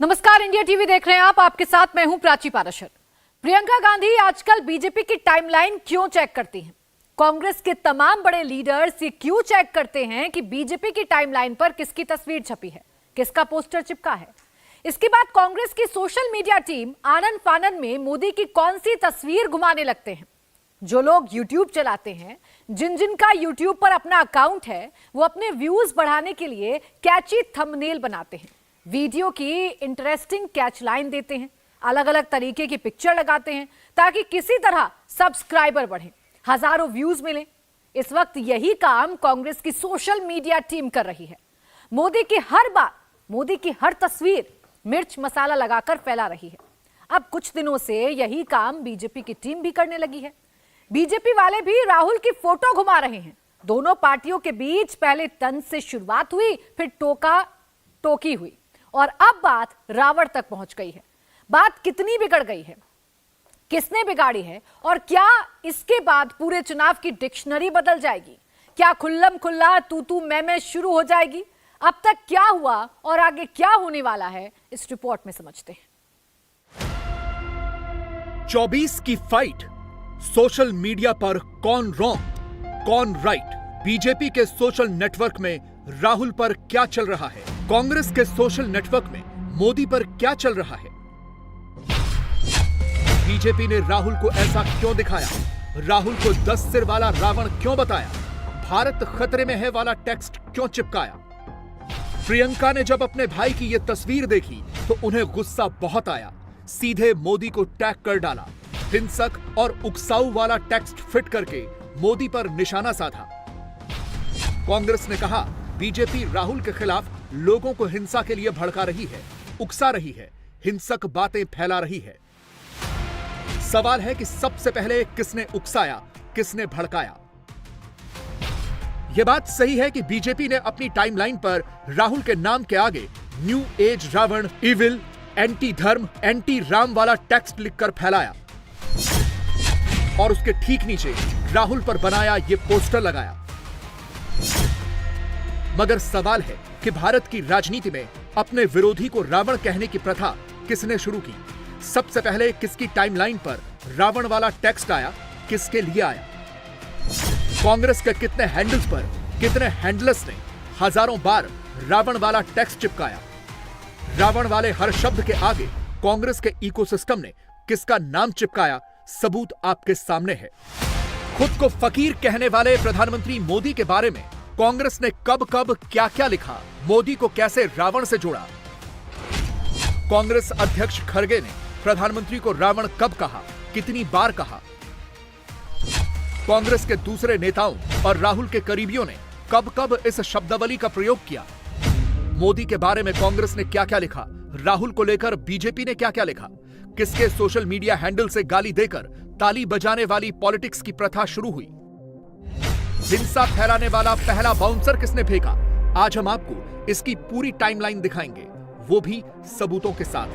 नमस्कार, India TV देख रहे हैं आप। आपके साथ मैं हूं प्राची पाराशर। प्रियंका गांधी आजकल बीजेपी की टाइमलाइन क्यों चेक करती हैं? कांग्रेस के तमाम बड़े लीडर्स ये क्यों चेक करते हैं कि बीजेपी की टाइमलाइन पर किसकी तस्वीर छपी है, किसका पोस्टर चिपका है? इसके बाद कांग्रेस की सोशल मीडिया टीम आनन फानन में मोदी की कौन सी तस्वीर घुमाने लगते हैं। जो लोग यूट्यूब चलाते हैं, जिनका यूट्यूब पर अपना अकाउंट है, वो अपने व्यूज बढ़ाने के लिए कैची थंबनेल बनाते हैं, वीडियो की इंटरेस्टिंग कैच लाइन देते हैं, अलग अलग तरीके की पिक्चर लगाते हैं ताकि किसी तरह सब्सक्राइबर बढ़े, हजारों व्यूज मिले। इस वक्त यही काम कांग्रेस की सोशल मीडिया टीम कर रही है। मोदी की हर बात, मोदी की हर तस्वीर मिर्च मसाला लगाकर फैला रही है। अब कुछ दिनों से यही काम बीजेपी की टीम भी करने लगी है। बीजेपी वाले भी राहुल की फोटो घुमा रहे हैं। दोनों पार्टियों के बीच पहले तंज से शुरुआत हुई, फिर टोका टोकी हुई और अब बात रावण तक पहुंच गई है। बात कितनी बिगड़ गई है, किसने बिगाड़ी है और क्या इसके बाद पूरे चुनाव की डिक्शनरी बदल जाएगी? क्या खुल्लम खुल्ला तू तू मैं शुरू हो जाएगी? अब तक क्या हुआ और आगे क्या होने वाला है, इस रिपोर्ट में समझते हैं। 24 की फाइट। सोशल मीडिया पर कौन रॉन्ग, कौन राइट? बीजेपी के सोशल नेटवर्क में राहुल पर क्या चल रहा है? कांग्रेस के सोशल नेटवर्क में मोदी पर क्या चल रहा है? बीजेपी ने राहुल को ऐसा क्यों दिखाया? राहुल को 10 सिर वाला रावण क्यों बताया? भारत खतरे में है वाला टेक्स्ट क्यों चिपकाया? प्रियंका ने जब अपने भाई की यह तस्वीर देखी तो उन्हें गुस्सा बहुत आया। सीधे मोदी को टैग कर डाला। हिंसक और उकसाऊ वाला टेक्स्ट फिट करके मोदी पर निशाना साधा। कांग्रेस ने कहा, बीजेपी राहुल के खिलाफ लोगों को हिंसा के लिए भड़का रही है, उकसा रही है, हिंसक बातें फैला रही है। सवाल है कि सबसे पहले किसने उकसाया, किसने भड़काया? यह बात सही है कि बीजेपी ने अपनी टाइमलाइन पर राहुल के नाम के आगे new age Ravan, evil, anti dharma, anti Ram वाला टेक्स्ट लिखकर फैलाया और उसके ठीक नीचे राहुल पर बनाया यह पोस्टर लगाया। मगर सवाल है कि भारत की राजनीति में अपने विरोधी को रावण कहने की प्रथा किसने शुरू की? सबसे पहले किसकी टाइमलाइन पर रावण वाला टेक्स्ट आया, किसके लिए आया? कांग्रेस के कितने हैंडल्स पर, कितने हैंडलर्स ने हजारों बार रावण वाला टेक्स्ट चिपकाया? रावण वाले हर शब्द के आगे कांग्रेस के इकोसिस्टम ने किसका नाम चिपकाया? सबूत आपके सामने है। खुद को फकीर कहने वाले प्रधानमंत्री मोदी के बारे में कांग्रेस ने कब कब क्या क्या लिखा? मोदी को कैसे रावण से जोड़ा? कांग्रेस अध्यक्ष खड़गे ने प्रधानमंत्री को रावण कब कहा, कितनी बार कहा? कांग्रेस के दूसरे नेताओं और राहुल के करीबियों ने कब कब इस शब्दावली का प्रयोग किया? मोदी के बारे में कांग्रेस ने क्या क्या लिखा? राहुल को लेकर बीजेपी ने क्या क्या लिखा? किसके सोशल मीडिया हैंडल से गाली देकर ताली बजाने वाली पॉलिटिक्स की प्रथा शुरू हुई? हिंसा फैलाने वाला पहला बाउंसर किसने फेंका? आज हम आपको इसकी पूरी टाइमलाइन दिखाएंगे, वो भी सबूतों के साथ।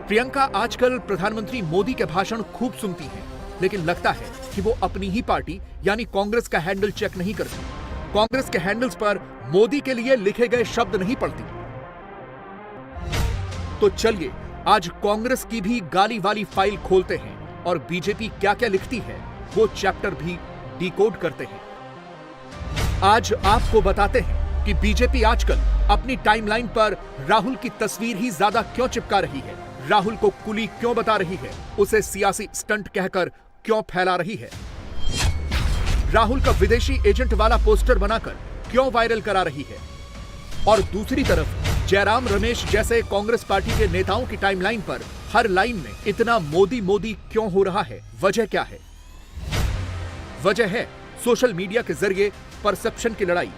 प्रियंका आजकल प्रधानमंत्री मोदी के भाषण खूब सुनती हैं, लेकिन लगता है कि वो अपनी ही पार्टी यानी कांग्रेस का हैंडल चेक नहीं करती। कांग्रेस के हैंडल्स पर मोदी के लिए लिखे गए शब्द नहीं पढ़ती। तो चलिए आज कांग्रेस की भी गाली वाली फाइल खोलते हैं और बीजेपी क्या क्या लिखती है वो चैप्टर भी डिकोड करते हैं। आज आपको बताते हैं कि बीजेपी आजकल अपनी टाइमलाइन पर राहुल की तस्वीर ही ज्यादा क्यों चिपका रही है, राहुल को कुली क्यों बता रही है, उसे सियासी स्टंट कहकर क्यों फैला रही है, राहुल का विदेशी एजेंट वाला पोस्टर बनाकर क्यों वायरल करा रही है, और दूसरी तरफ जयराम रमेश जैसे कांग्रेस पार्टी के नेताओं की टाइमलाइन पर हर लाइन में इतना मोदी मोदी क्यों हो रहा है? वजह क्या है? वजह है सोशल मीडिया के जरिए परसेप्शन की लड़ाई।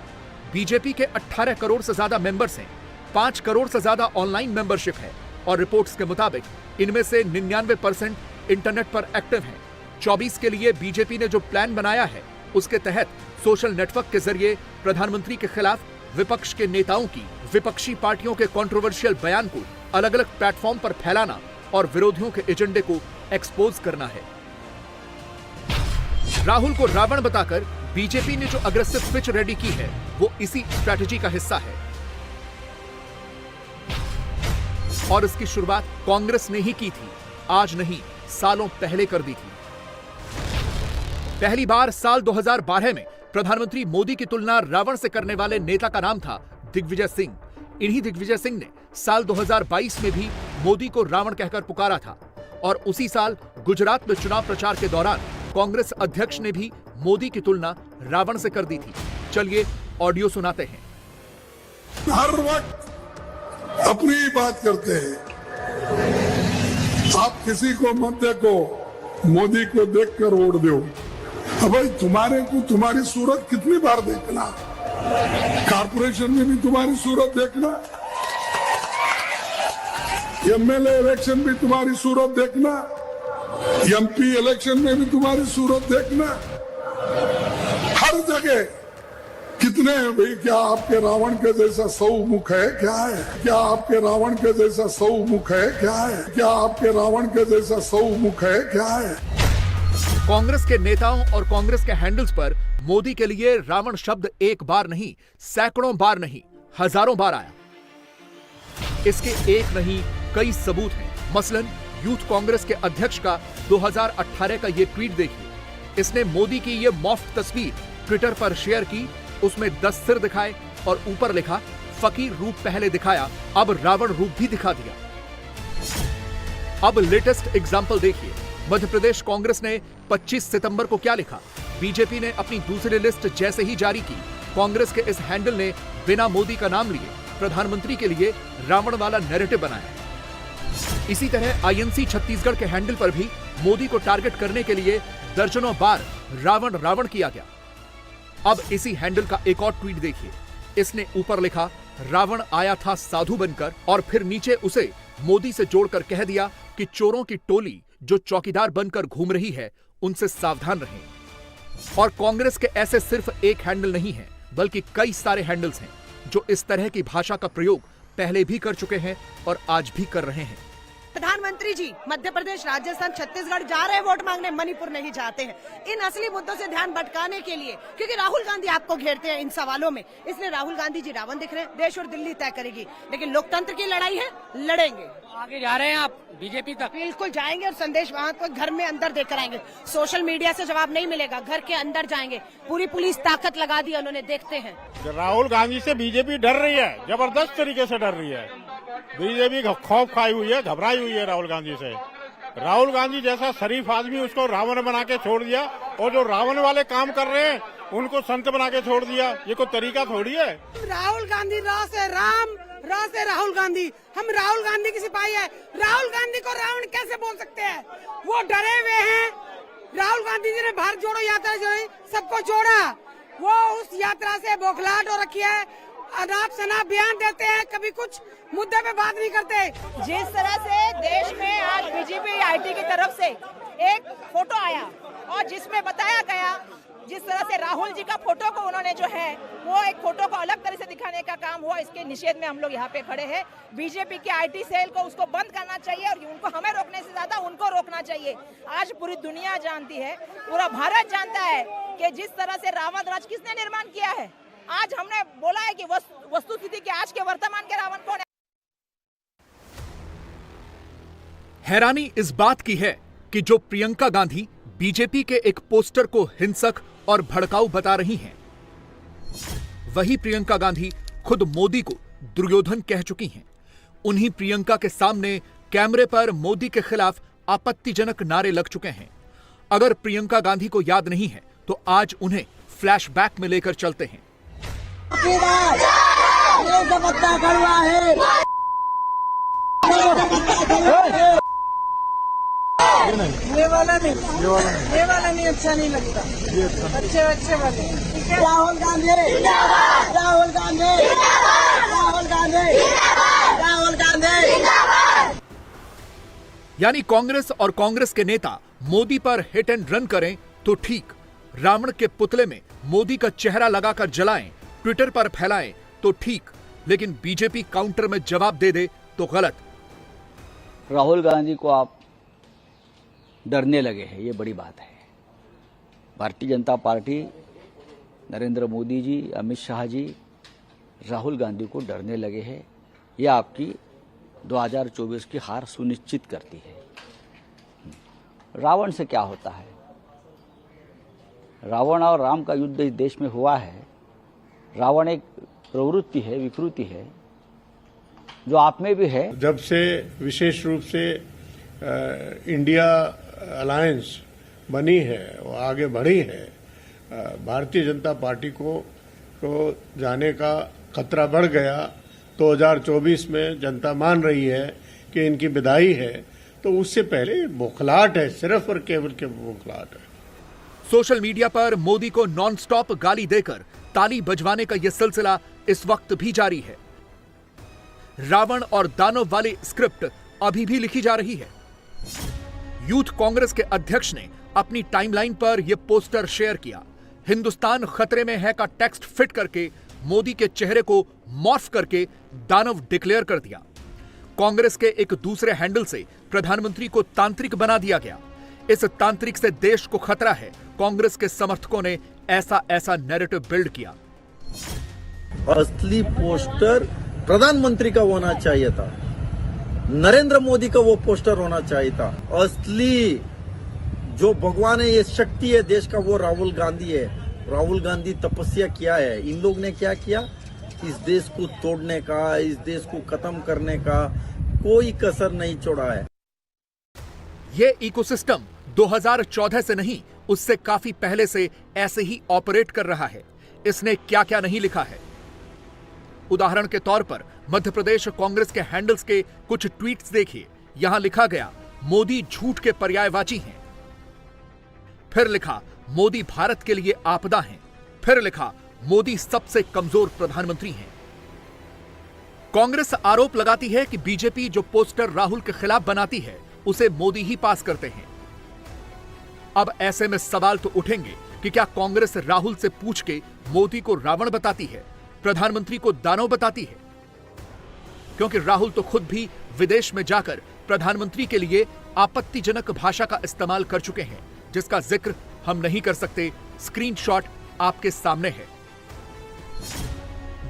बीजेपी के 18 करोड़ से ज्यादा मेंबर्स हैं, 5 करोड़ से ज्यादा ऑनलाइन मेंबरशिप है और रिपोर्ट्स के मुताबिक इनमें से 99% इंटरनेट पर एक्टिव हैं। 24 के लिए बीजेपी ने जो प्लान बनाया है उसके तहत सोशल नेटवर्क के जरिए प्रधानमंत्री के खिलाफ विपक्ष के नेताओं की, विपक्षी पार्टियों के कंट्रोवर्शियल बयान को अलग अलग प्लेटफॉर्म पर फैलाना और विरोधियों के एजेंडे को एक्सपोज करना है। राहुल को रावण बताकर बीजेपी ने जो अग्रेसिव पिच रेडी की है वो इसी स्ट्रैटेजी का हिस्सा है। और इसकी शुरुआत कांग्रेस ने ही की थी। आज नहीं, सालों पहले कर दी थी। पहली बार साल 2012 में प्रधानमंत्री मोदी की तुलना रावण से करने वाले नेता का नाम था दिग्विजय सिंह। इन्हीं दिग्विजय सिंह ने साल 2022 में भी मोदी को रावण कहकर पुकारा था और उसी साल गुजरात में चुनाव प्रचार के दौरान कांग्रेस अध्यक्ष ने भी मोदी की तुलना रावण से कर दी थी। चलिए ऑडियो सुनाते हैं। हर वक्त अपनी ही बात करते हैं। आप किसी को मत देखो, मोदी को देखकर वोट दो। अब भाई तुम्हारे को तुम्हारी सूरत कितनी बार देखना, कारपोरेशन में भी तुम्हारी सूरत देखना, एमएलए इलेक्शन में तुम्हारी सूरत देखना, एमपी इलेक्शन में भी तुम्हारी सूरत देखना, हर जगह कितने हैं भाई? क्या आपके रावण के जैसा 100 मुख है? क्या है? क्या आपके रावण के जैसा 100 मुख है? क्या है? क्या आपके रावण के जैसा 100 मुख है? क्या है? कांग्रेस के नेताओं और कांग्रेस के हैंडल्स पर मोदी के लिए रावण शब्द एक बार नहीं, सैकड़ों बार नहीं, हजारों बार आया। इसके एक नहीं कई सबूत हैं। मसलन यूथ कांग्रेस के अध्यक्ष का 2018 का ये ट्वीट देखिए। इसने मोदी की ये मॉफ्ट तस्वीर ट्विटर पर शेयर की। उसमें 10 सिर दिखाए और ऊपर लिखा, फकीर रूप पहले दिखाया, अब रावण रूप भी दिखा दिया। अब लेटेस्ट एग्जाम्पल देखिए। मध्य प्रदेश कांग्रेस ने 25 सितंबर को क्या लिखा। बीजेपी ने अपनी दूसरी लिस्ट जैसे ही जारी की, कांग्रेस के इस हैंडल ने बिना मोदी का नाम लिए प्रधानमंत्री के लिए रावण वाला नैरेटिव बनाया। इसी तरह आईएनसी छत्तीसगढ़ के हैंडल पर भी मोदी को टारगेट करने के लिए दर्जनों बार रावण रावण किया गया। अब इसी हैंडल का एक और ट्वीट देखिए। इसने ऊपर लिखा, रावण आया था साधु बनकर, और फिर नीचे उसे मोदी से जोड़कर कह दिया कि चोरों की टोली जो चौकीदार बनकर घूम रही है, उनसे सावधान रहें। और कांग्रेस के ऐसे सिर्फ एक हैंडल नहीं है, बल्कि कई सारे हैंडल्स हैं जो इस तरह की भाषा का प्रयोग पहले भी कर चुके हैं और आज भी कर रहे हैं। प्रधानमंत्री जी मध्य प्रदेश, राजस्थान, छत्तीसगढ़ जा रहे हैं वोट मांगने, मणिपुर नहीं जाते हैं। इन असली मुद्दों से ध्यान भटकाने के लिए, क्योंकि राहुल गांधी आपको घेरते हैं इन सवालों में, इसलिए राहुल गांधी जी रावण दिख रहे हैं। देश और दिल्ली तय करेगी, लेकिन लोकतंत्र की लड़ाई है, लड़ेंगे। आगे जा रहे हैं आप बीजेपी तक? बिल्कुल जाएंगे और संदेश वहाँ को घर में अंदर देकर आएंगे। सोशल मीडिया से जवाब नहीं मिलेगा, घर के अंदर जाएंगे। पूरी पुलिस ताकत लगा दी उन्होंने, देखते हैं। राहुल गांधी से बीजेपी डर रही है, जबरदस्त तरीके से डर रही है। बीजेपी खौफ खाई हुई है, घबराई हुई है राहुल गांधी से। राहुल गांधी जैसा शरीफ आदमी, उसको रावण बना के छोड़ दिया, और जो रावण वाले काम कर रहे हैं उनको संत बना के छोड़ दिया। ये कोई तरीका थोड़ी है। राहुल गांधी राह से राम, राह से राहुल गांधी। हम राहुल गांधी की सिपाही है। राहुल गांधी को रावण कैसे बोल सकते हैं? वो डरे हुए हैं। राहुल गांधी जी ने भारत जोड़ो यात्रा जो सबको जोड़ा, वो उस यात्रा से बौखलाहट हो रखी है। अनाप शनाप बयान देते हैं, कभी कुछ मुद्दे पे बात नहीं करते। जिस तरह से देश में आज बीजेपी आईटी की तरफ से एक फोटो आया और जिसमें बताया गया, जिस तरह से राहुल जी का फोटो को उन्होंने जो है वो एक फोटो को अलग तरह से दिखाने का काम हुआ, इसके निषेध में हम लोग यहाँ पे खड़े हैं। बीजेपी के आईटी सेल को उसको बंद करना चाहिए और उनको हमें रोकने से ज्यादा उनको रोकना चाहिए। आज पूरी दुनिया जानती है, पूरा भारत जानता है कि जिस तरह से रावण राज किसने निर्माण किया है। आज हमने बोला है कि वस्तुस्थिति के आज के वर्तमान के रावण कौन है। हैरानी इस बात की है कि जो प्रियंका गांधी बीजेपी के एक पोस्टर को हिंसक और भड़काऊ बता रही हैं, वही प्रियंका गांधी खुद मोदी को दुर्योधन कह चुकी हैं। उन्हीं प्रियंका के सामने कैमरे पर मोदी के खिलाफ आपत्तिजनक नारे लग चुके हैं। अगर प्रियंका गांधी को याद नहीं है तो आज उन्हें फ्लैशबैक में लेकर चलते हैं। ये वाला नहीं अच्छा नहीं लगता। अच्छे वाले। राहुल गांधी, राहुल गांधी, राहुल गांधी, राहुल गांधी। यानी कांग्रेस और कांग्रेस के नेता मोदी पर हिट एंड रन करें तो ठीक, रावण के पुतले में मोदी का चेहरा लगाकर जलाएं, ट्विटर पर फैलाएं तो ठीक, लेकिन बीजेपी काउंटर में जवाब दे दे तो गलत। राहुल गांधी को आप डरने लगे हैं, ये बड़ी बात है। भारतीय जनता पार्टी, नरेंद्र मोदी जी, अमित शाह जी राहुल गांधी को डरने लगे हैं, ये आपकी 2024 की हार सुनिश्चित करती है। रावण से क्या होता है? रावण और राम का युद्ध इस देश में हुआ है। रावण एक प्रवृत्ति है, विकृति है, जो आप में भी है। जब से विशेष रूप से इंडिया अलायंस बनी है और आगे बढ़ी है, भारतीय जनता पार्टी को जाने का खतरा बढ़ गया। 2024 में जनता मान रही है कि इनकी विदाई है, तो उससे पहले बौखलाहट है, सिर्फ और केवल के बौखलाहट है। सोशल मीडिया पर मोदी को नॉनस्टॉप गाली देकर ताली बजवाने का यह सिलसिला इस वक्त भी जारी है। रावण और दानव वाली स्क्रिप्ट अभी भी लिखी जा रही है। यूथ कांग्रेस के अध्यक्ष ने अपनी टाइमलाइन पर यह पोस्टर शेयर किया। हिंदुस्तान खतरे में है का टेक्स्ट फिट करके मोदी के चेहरे को मॉर्फ करके दानव डिक्लेयर कर दिया। कांग्रेस के एक दूसरे हैंडल से प्रधानमंत्री को तांत्रिक बना दिया गया। इस तांत्रिक से देश को खतरा है। कांग्रेस के समर्थकों ने ऐसा नैरेटिव बिल्ड किया। असली पोस्टर प्रधानमंत्री का होना चाहिए था, नरेंद्र मोदी का वो पोस्टर होना चाहिए था। असली जो भगवान है, ये शक्ति है देश का, वो राहुल गांधी है। राहुल गांधी तपस्या किया है। इन लोग ने क्या किया? इस देश को तोड़ने का, इस देश को खत्म करने का कोई कसर नहीं छोड़ा है। ये इकोसिस्टम 2014 से नहीं, उससे काफी पहले से ऐसे ही ऑपरेट कर रहा है। इसने क्या क्या नहीं लिखा है। उदाहरण के तौर पर मध्य प्रदेश कांग्रेस के हैंडल्स के कुछ ट्वीट्स देखिए। यहां लिखा गया, मोदी झूठ के पर्यायवाची हैं। फिर लिखा, मोदी भारत के लिए आपदा हैं। फिर लिखा, मोदी सबसे कमजोर प्रधानमंत्री हैं। कांग्रेस आरोप लगाती है कि बीजेपी जो पोस्टर राहुल के खिलाफ बनाती है, उसे मोदी ही पास करते हैं। अब ऐसे में सवाल तो उठेंगे कि क्या कांग्रेस राहुल से पूछ के मोदी को रावण बताती है, प्रधानमंत्री को दानव बताती है? क्योंकि राहुल तो खुद भी विदेश में जाकर प्रधानमंत्री के लिए आपत्तिजनक भाषा का इस्तेमाल कर चुके हैं, जिसका जिक्र हम नहीं कर सकते। स्क्रीनशॉट आपके सामने है।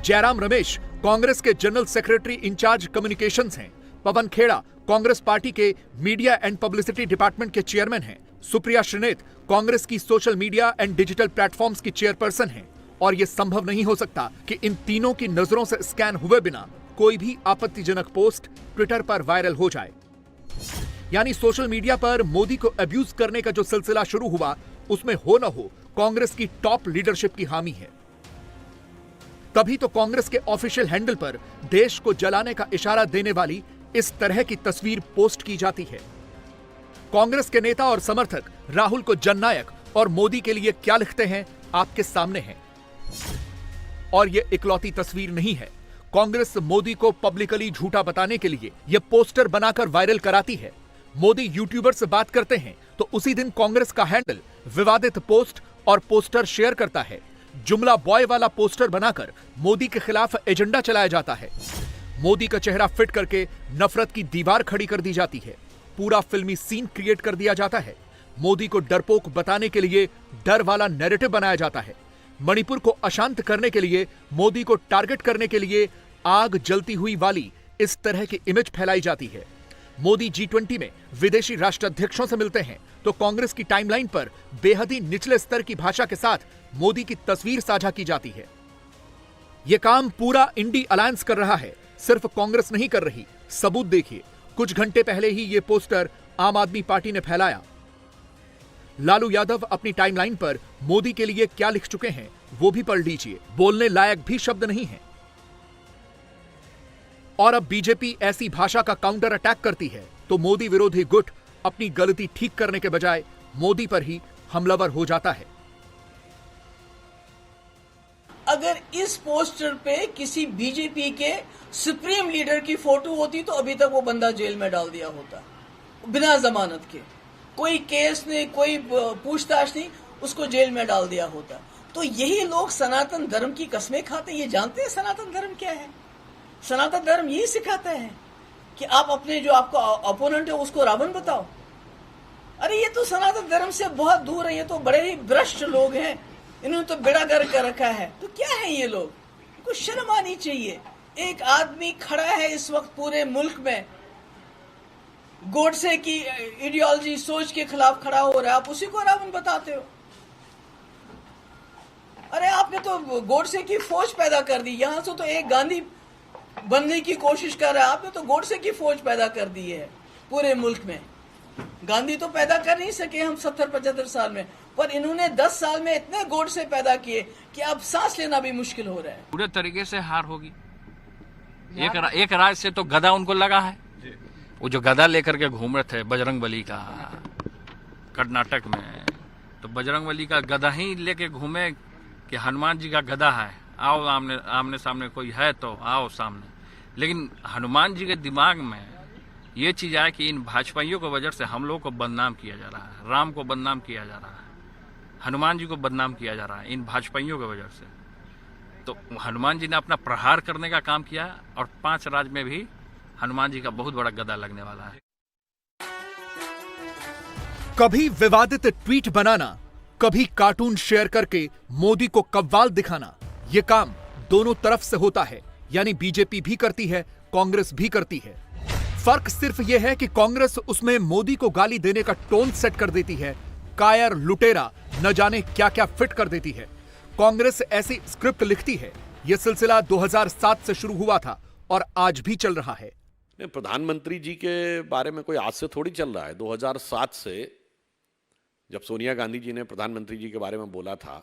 जयराम रमेश कांग्रेस के जनरल सेक्रेटरी इंचार्ज कम्युनिकेशंस हैं। पवन खेड़ा कांग्रेस पार्टी के मीडिया एंड पब्लिसिटी डिपार्टमेंट के चेयरमैन हैं। सुप्रिया श्रीनेत कांग्रेस की social media and digital platforms की चेयरपर्सन हैं। और यह संभव नहीं हो सकता कि इन तीनों की नजरों से स्कैन हुए बिना कोई भी आपत्तिजनक पोस्ट ट्विटर पर वायरल हो जाए। यानी सोशल मीडिया पर मोदी को अब्यूज करने का जो सिलसिला शुरू हुआ, उसमें हो न हो कांग्रेस की टॉप लीडरशिप की हामी है। तभी तो कांग्रेस के ऑफिशियल हैंडल पर देश को जलाने का इशारा देने वाली इस तरह की तस्वीर पोस्ट की जाती है। कांग्रेस के नेता और समर्थक राहुल को जननायक और मोदी के लिए क्या लिखते हैं, आपके सामने है। और यह इकलौती तस्वीर नहीं है। कांग्रेस मोदी को पब्लिकली झूठा बताने के लिए यह पोस्टर बनाकर वायरल कराती है। मोदी यूट्यूबर से बात करते हैं तो उसी दिन कांग्रेस का हैंडल विवादित पोस्ट और पोस्टर शेयर करता है। जुमला बॉय वाला पोस्टर बनाकर मोदी के खिलाफ एजेंडा चलाया जाता है। मोदी का चेहरा फिट करके नफरत की दीवार खड़ी कर दी जाती है। पूरा फिल्मी सीन क्रिएट कर दिया जाता है। मोदी को डरपोक बताने के लिए डर वाला नैरेटिव बनाया जाता है। मणिपुर को अशांत करने के लिए, मोदी को टारगेट करने के लिए आग जलती हुई वाली इस तरह की इमेज फैलाई जाती है। मोदी G20 में विदेशी राष्ट्राध्यक्षों से मिलते हैं तो कांग्रेस की टाइमलाइन पर बेहद ही निचले स्तर की भाषा के साथ मोदी की तस्वीर साझा की जाती है। यह काम पूरा इंडी अलायंस कर रहा है, सिर्फ कांग्रेस नहीं कर रही। सबूत देखिए, कुछ घंटे पहले ही यह पोस्टर आम आदमी पार्टी ने फैलाया। लालू यादव अपनी टाइमलाइन पर मोदी के लिए क्या लिख चुके हैं वो भी पढ़ लीजिए। बोलने लायक भी शब्द नहीं है। और अब बीजेपी ऐसी भाषा का काउंटर अटैक करती है तो मोदी विरोधी गुट अपनी गलती ठीक करने के बजाय मोदी पर ही हमलावर हो जाता है। अगर इस पोस्टर पे किसी बीजेपी के सुप्रीम लीडर की फोटो होती तो अभी तक वो बंदा जेल में डाल दिया होता, बिना जमानत के। कोई केस नहीं, कोई पूछताछ नहीं, उसको जेल में डाल दिया होता। तो यही लोग सनातन धर्म की कस्में खाते हैं। ये जानते हैं सनातन धर्म क्या है? सनातन धर्म यही सिखाता है कि आप अपने जो आपका अपोनेंट है उसको रावण बताओ। अरे ये तो सनातन धर्म से बहुत दूर है। ये तो बड़े ही भ्रष्ट लोग हैं, इन्होंने तो बेड़ा गर्क कर रखा है। तो क्या है ये लोग? इनको शर्म आनी चाहिए। एक आदमी खड़ा है इस वक्त पूरे मुल्क में, गोडसे की आइडियोलॉजी सोच के खिलाफ खड़ा हो रहा है, आप उसी को रावण बताते हो। अरे आपने तो गोडसे की फौज पैदा कर दी, यहां से तो एक गांधी बनने की कोशिश कर रहा है, आपने तो गोडसे की फौज पैदा कर दी है पूरे मुल्क में। गांधी तो पैदा कर नहीं सके हम 70-75 साल में, पर इन्होंने 10 साल में इतने गोडसे पैदा किए कि अब सांस लेना भी मुश्किल हो रहा है। पूरे तरीके से हार होगी। एक राज से तो गदा उनको लगा है, वो जो गदा लेकर के घूम रहे थे बजरंगबली का कर्नाटक में, तो बजरंगबली का गदा ही लेके घूमे कि हनुमान जी का गदा है, आओ आमने सामने कोई है तो आओ सामने। लेकिन हनुमान जी के दिमाग में ये चीज आया कि इन भाजपाइयों की वजह से हम लोग को बदनाम किया जा रहा है, राम को बदनाम किया जा रहा है, हनुमान जी को बदनाम किया जा रहा है इन भाजपाइयों की वजह से। तो हनुमान जी ने अपना प्रहार करने का काम किया और 5 राज्य में भी हनुमान जी का बहुत बड़ा गदा लगने वाला है। कभी विवादित ट्वीट बनाना, कभी कार्टून शेयर करके मोदी को कव्वाल दिखाना, ये काम दोनों तरफ से होता है, यानी बीजेपी भी करती है, कांग्रेस भी करती है। फर्क सिर्फ यह है कि कांग्रेस उसमें मोदी को गाली देने का टोन सेट कर देती है, कायर लुटेरा न जाने क्या क्या फिट कर देती है। कांग्रेस ऐसी स्क्रिप्ट लिखती है। यह सिलसिला 2007 से शुरू हुआ था और आज भी चल रहा है। प्रधानमंत्री जी के बारे में कोई आज से थोड़ी चल रहा है। 2007 से जब सोनिया गांधी जी ने प्रधानमंत्री जी के बारे में बोला था,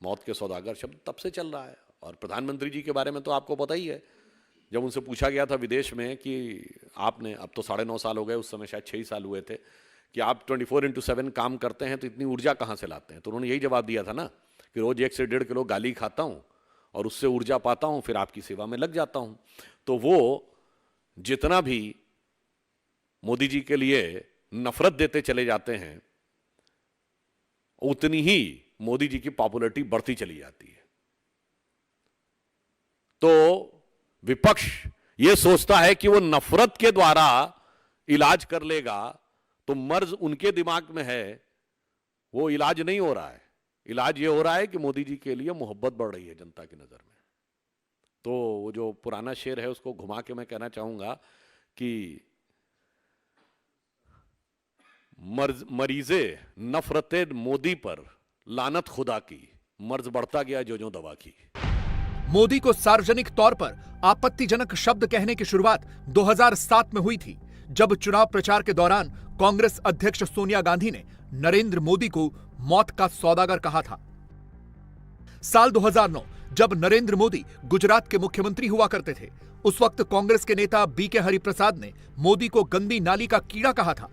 मौत के सौदागर शब्द, तब से चल रहा है। और प्रधानमंत्री जी के बारे में तो आपको पता ही है, जब उनसे पूछा गया था विदेश में कि आपने, अब तो 9.5 साल हो गए, उस समय शायद 6 ही साल हुए थे, कि आप 24/7 काम करते हैं तो इतनी ऊर्जा कहाँ से लाते हैं, तो उन्होंने यही जवाब दिया था ना कि रोज 1 से 1.5 किलो गाली खाता हूँ और उससे ऊर्जा पाता हूँ, फिर आपकी सेवा में लग जाता हूँ। तो वो जितना भी मोदी जी के लिए नफरत देते चले जाते हैं, उतनी ही मोदी जी की पॉपुलैरिटी बढ़ती चली जाती है। तो विपक्ष यह सोचता है कि वो नफरत के द्वारा इलाज कर लेगा, तो मर्ज उनके दिमाग में है, वो इलाज नहीं हो रहा है। इलाज ये हो रहा है कि मोदी जी के लिए मोहब्बत बढ़ रही है जनता की नजर में। तो वो जो पुराना शेर है उसको घुमा के मैं कहना चाहूंगा कि मरीजे नफरते मोदी पर लानत खुदा की, मर्ज बढ़ता गया जो दवा की। मोदी को सार्वजनिक तौर पर आपत्तिजनक शब्द कहने की शुरुआत 2007 में हुई थी, जब चुनाव प्रचार के दौरान कांग्रेस अध्यक्ष सोनिया गांधी ने नरेंद्र मोदी को मौत का सौदागर कहा था। साल 2009 जब नरेंद्र मोदी गुजरात के मुख्यमंत्री हुआ करते थे, उस वक्त कांग्रेस के नेता बीके हरिप्रसाद ने मोदी को गंदी नाली का कीड़ा कहा था।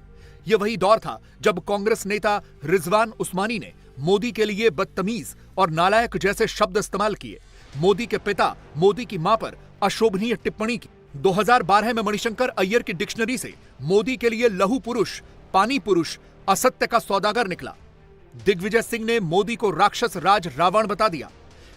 यह वही दौर था जब कांग्रेस नेता रिजवान उस्मानी ने मोदी के लिए बदतमीज और नालायक जैसे शब्द इस्तेमाल किए, मोदी के पिता, मोदी की मां पर अशोभनीय टिप्पणी की। 2012 में मणिशंकर अय्यर की डिक्शनरी से मोदी के लिए लहू पुरुष, पानी पुरुष, असत्य का सौदागर निकला। दिग्विजय सिंह ने मोदी को राक्षस राज रावण बता दिया।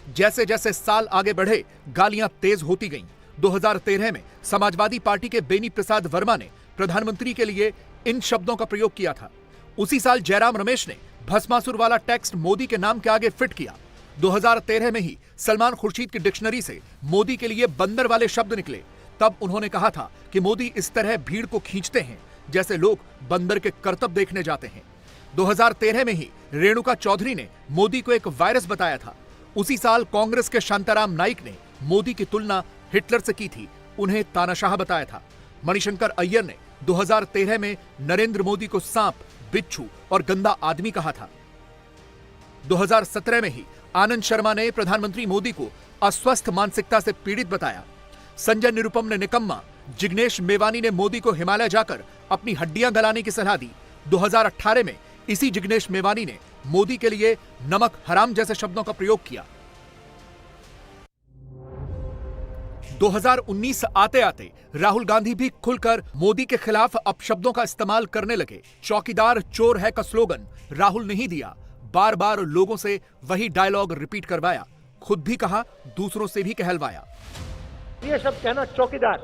जैसे जैसे साल आगे बढ़े, गालियां तेज होती गईं। 2013 में समाजवादी पार्टी के बेनी प्रसाद वर्मा ने प्रधानमंत्री के लिए इन शब्दों का प्रयोग किया था। उसी साल जयराम रमेश ने भस्मासुर वाला टेक्स्ट मोदी के नाम के आगे फिट किया। 2013 में ही सलमान खुर्शीद की डिक्शनरी से मोदी के लिए बंदर वाले शब्द निकले। तब उन्होंने कहा था कि मोदी इस तरह भीड़ को खींचते हैं जैसे लोग बंदर के करतब देखने जाते हैं। 2013 में ही रेणुका चौधरी ने मोदी को एक वायरस बताया था। उसी साल कांग्रेस के शांताराम नाइक ने मोदी की तुलना हिटलर से की थी, उन्हें तानाशाह बताया था। मणिशंकर अय्यर ने 2013 में नरेंद्र मोदी को सांप, बिच्छू और गंदा आदमी कहा था। 2017 में ही आनंद शर्मा ने प्रधानमंत्री मोदी को अस्वस्थ मानसिकता से पीड़ित बताया। संजय निरुपम ने निकम्मा, जिग्नेश मेवानी ने मोदी को हिमालय जाकर अपनी हड्डियां गलाने की सलाह दी। 2018 में इसी जिग्नेश मेवानी ने मोदी के लिए नमक हराम जैसे शब्दों का प्रयोग किया। 2019 आते आते राहुल गांधी भी खुलकर मोदी के खिलाफ अपशब्दों का इस्तेमाल करने लगे। चौकीदार चोर है का स्लोगन राहुल नहीं दिया, बार बार लोगों से वही डायलॉग रिपीट करवाया, खुद भी कहा, दूसरों से भी कहलवाया। ये शब्द कहना चौकीदार,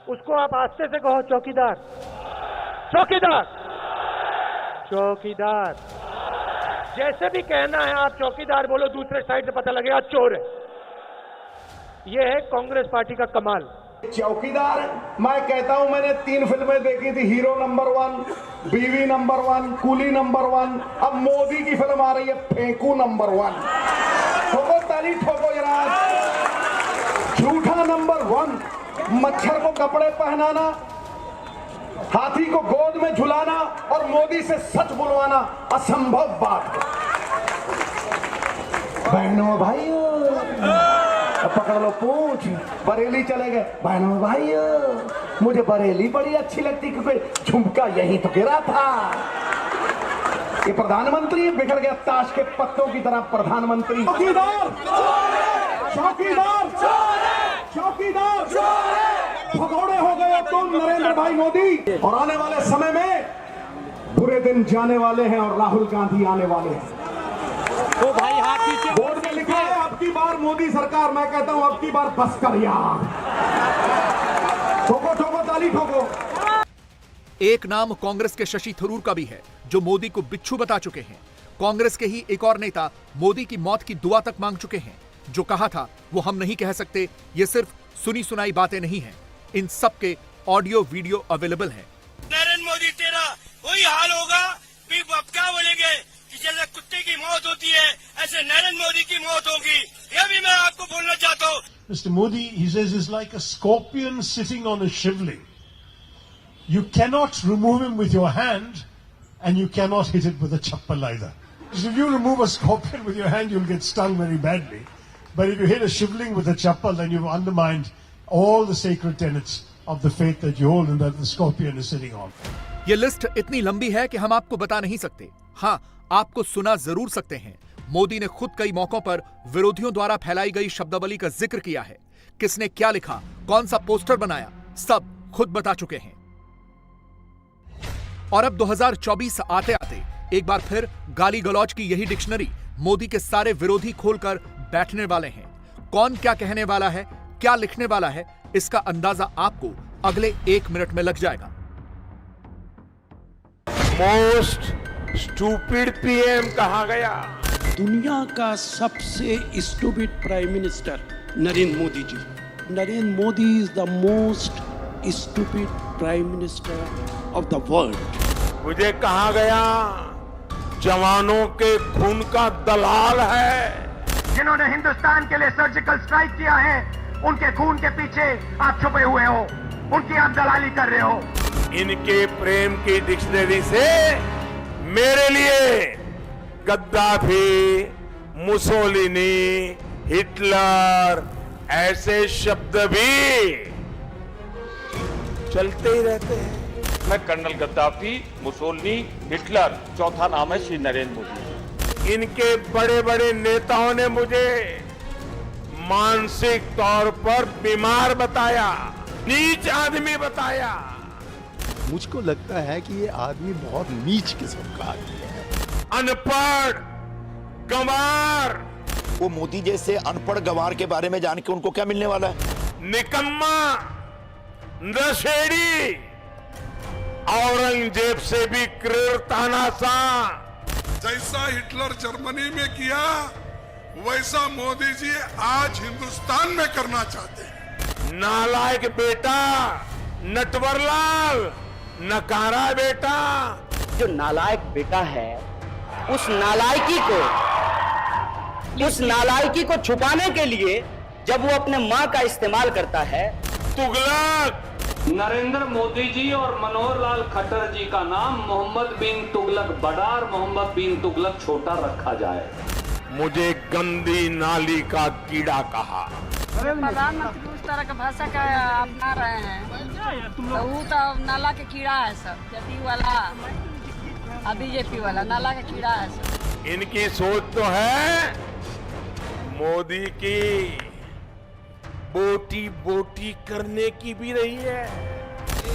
उसको आप आस्ते से कहो चौकीदार, चौकीदार, चौकीदार, जैसे भी कहना है आप चौकीदार बोलो, दूसरे साइड से पता लगेगा चोर है। ये है कांग्रेस पार्टी का कमाल। चौकीदार मैं कहता हूं, मैंने 3 फिल्में देखी थी, हीरो नंबर 1, बीवी नंबर 1, कूली नंबर 1, अब मोदी की फिल्म आ रही है फेंकू नंबर 1। ठोको ताली ठोको जरा। झूठा नंबर 1, मच्छर को कपड़े पहनाना, हाथी को गोद में झुलाना और मोदी से सच बुलवाना असंभव बात है। बहनों भाइयों पकड़ लो पूछ, बरेली चले गए। बहनों भाइयों मुझे बरेली बड़ी अच्छी लगती क्योंकि झुमका यहीं तो गिरा था। ये प्रधानमंत्री बिगड़ गया ताश के पत्तों की तरह प्रधानमंत्री। चौकीदार चौकीदार चौकीदार भगौड़े हो गए तुम नरेंद्र भाई मोदी। और आने वाले समय में बुरे दिन जाने वाले हैं और राहुल गांधी आने वाले हैं। तो भाई हाथ पीछे बोर्ड में लिखा है अब की बार मोदी सरकार, मैं कहता हूं अब की बार बस कर यार। ठोको ठोको ताली ठोको। एक नाम कांग्रेस के शशि थरूर का भी है जो मोदी को बिच्छू बता चुके हैं। कांग्रेस के ही एक और नेता मोदी की मौत की दुआ तक मांग चुके हैं। जो कहा था वो हम नहीं कह सकते, ये सिर्फ सुनी सुनाई बातें नहीं हैं। इन सब के ऑडियो वीडियो अवेलेबल हैं। नरेंद्र मोदी तेरा वही हाल होगा, क्या बोलेंगे कि जैसे कुत्ते की मौत होती है ऐसे नरेंद्र मोदी की मौत होगी। यह भी मैं आपको बोलना चाहता हूँ। Mr. Modi, he says, is like a scorpion sitting on a shivling. You cannot remove him with your hand, and you cannot hit it with a chappal either. If you remove a scorpion with your hand, you'll get stung very badly. But if you hit a shivling with a chappal, then you've undermined all the sacred tenets of the faith that you hold and that the scorpion is sitting on. ये list इतनी लंबी है कि हम आपको बता नहीं सकते। हाँ, आपको सुना जरूर सकते हैं। मोदी ने खुद कई मौकों पर विरोधियों द्वारा फैलाई गई शब्दावली का जिक्र किया है। किसने क्या लिखा, कौन सा पोस्टर बनाया, सब खुद बता चुके हैं। और अब 2024 आते आते एक बार फिर गाली गलौज की यही डिक्शनरी मोदी के सारे विरोधी खोलकर बैठने वाले हैं। कौन क्या कहने वाला है, क्या लिखने वाला है, इसका अंदाजा आपको अगले 1 मिनट में लग जाएगा। मोस्ट स्टूपिड पीएम कहा गया। दुनिया का सबसे stupid prime minister Narendra Modi ji. Narendra Modi is the most stupid prime minister of the world. मुझे कहा गया जवानों के खून का दलाल है। जिन्होंने हिंदुस्तान के लिए सर्जिकल स्ट्राइक किया है, उनके खून के पीछे आप छुपे हुए हो, उनकी आप दलाली कर रहे हो। इनके प्रेम की डिक्शनरी से मेरे लिए गद्दाफी, मुसोलिनी, हिटलर ऐसे शब्द भी चलते ही रहते हैं। मैं कर्नल गद्दाफी, मुसोलिनी, हिटलर, चौथा नाम है श्री नरेंद्र मोदी। इनके बड़े बड़े नेताओं ने मुझे मानसिक तौर पर बीमार बताया, नीच आदमी बताया। मुझको लगता है कि ये आदमी बहुत नीच किस्म का आदमी है। अनपढ़ गंवार। वो मोदी जैसे अनपढ़ गंवार के बारे में जान के उनको क्या मिलने वाला है? निकम्मा, नशेड़ी, औरंगजेब से भी क्रूरताना सा। जैसा हिटलर जर्मनी में किया वैसा मोदी जी आज हिंदुस्तान में करना चाहते हैं। नालायक बेटा, नटवरलाल, नकारा बेटा। जो नालायक बेटा है, उस नालायकी को छुपाने के लिए जब वो अपने माँ का इस्तेमाल करता है। तुगलक। नरेंद्र मोदी जी और मनोहर लाल खट्टर जी का नाम मोहम्मद बिन तुगलक बड़ा और मोहम्मद बिन तुगलक छोटा रखा जाए। मुझे गंदी नाली का कीड़ा कहा। प्रधानमंत्री उस तरह का भाषा का अपना रहे हैं तो वो तो नाला के कीड़ा है सब, जदयू वाला बीजेपी वाला नाला का कीड़ा है सब। इनकी सोच तो है मोदी की बोटी बोटी करने की भी रही है।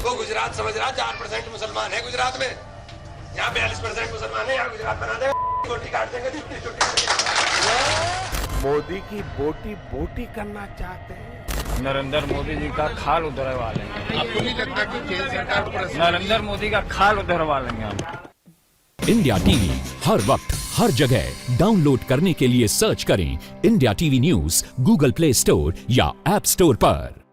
वो गुजरात समझ रहा 4% मुसलमान है गुजरात में, यहाँ 42% मुसलमान है, यहाँ गुजरात बना दे, बोटी काट देंगे छोटी छोटी। मोदी की बोटी बोटी करना चाहते हैं। नरेंद्र मोदी जी का खाल उधरवा लेंगे। आपको नहीं लगता कि केंद्र सरकार नरेंद्र मोदी का खाल उधरवा लेंगे हम? इंडिया टीवी हर वक्त हर जगह डाउनलोड करने के लिए सर्च करें India TV news Google play store या ऐप स्टोर पर।